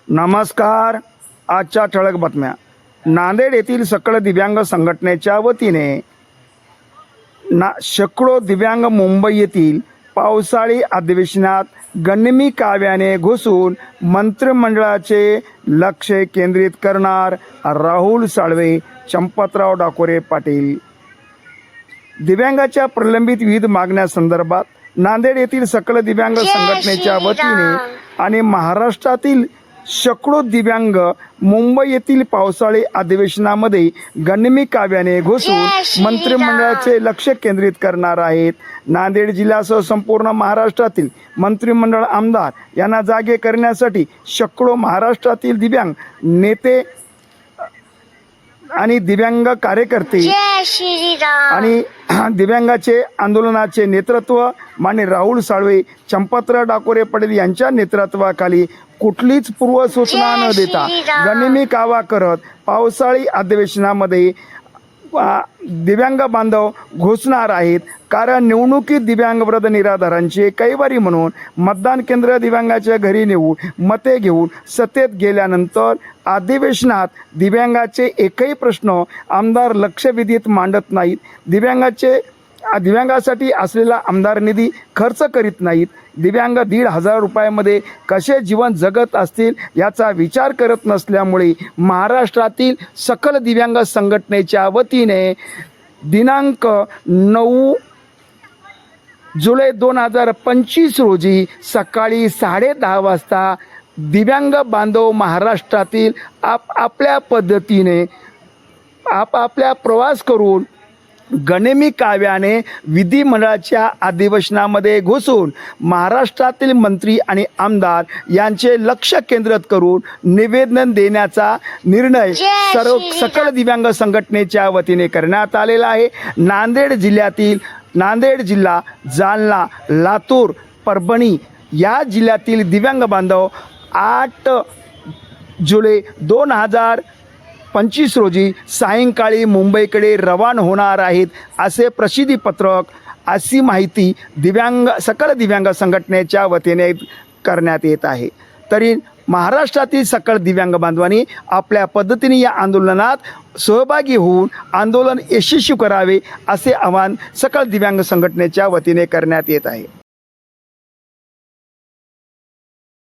नमस्कार. आजच्या ठळक बातम्या. नांदेड येथील सकल दिव्यांग संघटनेच्या वतीने शेकडो दिव्यांग मुंबई येथील पावसाळी अधिवेशनात गनिमी काव्याने घुसून मंत्रिमंडळाचे लक्ष केंद्रित करणार. राहुल साळवे, चंपतराव डाकोरे पाटील. दिव्यांगाच्या प्रलंबित विविध मागण्यासंदर्भात नांदेड येथील सकल दिव्यांग संघटनेच्या वतीने आणि महाराष्ट्रातील शेकडो दिव्यांग मुंबई येथील पावसाळी अधिवेशनामध्ये गनिमी काव्याने घुसून मंत्रिमंडळाचे लक्ष केंद्रित करणार आहेत. नांदेड जिल्ह्यासह संपूर्ण महाराष्ट्रातील मंत्रिमंडळ आमदार यांना जागे करण्यासाठी शेकडो महाराष्ट्रातील दिव्यांग नेते आणि दिव्यांग कार्यकर्ते आणि दिव्यांगाचे आंदोलनाचे नेतृत्व माननीय राहुल साळवे, चंपतराव डाकोरे पाटील यांच्या नेतृत्वाखाली कुठलीच पूर्वसूचना न देता गनिमी कावा करत पावसाळी अधिवेशनामध्ये दिव्यांग बांधव घुसणार आहेत. कारण निवडणुकीत दिव्यांग वृद्ध निराधारांचे कैवारी म्हणून मतदान केंद्र दिव्यांगाच्या घरी नेऊन मते घेऊन सत्तेत गेल्यानंतर अधिवेशनात दिव्यांगाचे एकही प्रश्न आमदार लक्षवेधीत मांडत नाहीत. दिव्यांगासाठी असलेला आमदार निधी खर्च करीत नाहीत. दिव्यांग 1,500 रुपयामध्ये कसे जीवन जगत असतील याचा विचार करत नसल्यामुळे महाराष्ट्रातील सकल दिव्यांग संघटनेच्या वतीने दिनांक 9 जुलै 2025 रोजी सकाळी 10:30 वाजता दिव्यांग बांधव महाराष्ट्रातील आपल्या पद्धतीने आपल्या प्रवास करून गनिमी काव्याने विधिमंडळाच्या अधिवेशनामध्ये घुसून महाराष्ट्रातील मंत्री आणि आमदार यांचे लक्ष केंद्रित करून निवेदन देण्याचा निर्णय सकल दिव्यांग संघटनेच्या वतीने करण्यात आलेला आहे. नांदेड जिल्हा, जालना, लातूर, परभणी या जिल्ह्यातील दिव्यांग बांधव 8 जुलै 2025 रोजी सायंकाळी मुंबईकडे रवाना होणार आहेत असे प्रसिद्धी पत्रक, अशी माहिती सकल दिव्यांग संघटनेच्या वतीने करण्यात येत आहे. तरी महाराष्ट्रातील सकल दिव्यांग बांधवांनी आपल्या पद्धतीने या आंदोलनात सहभागी होऊन आंदोलन यशस्वी करावे असे आवाहन सकल दिव्यांग संघटनेच्या वतीने करण्यात येत आहे.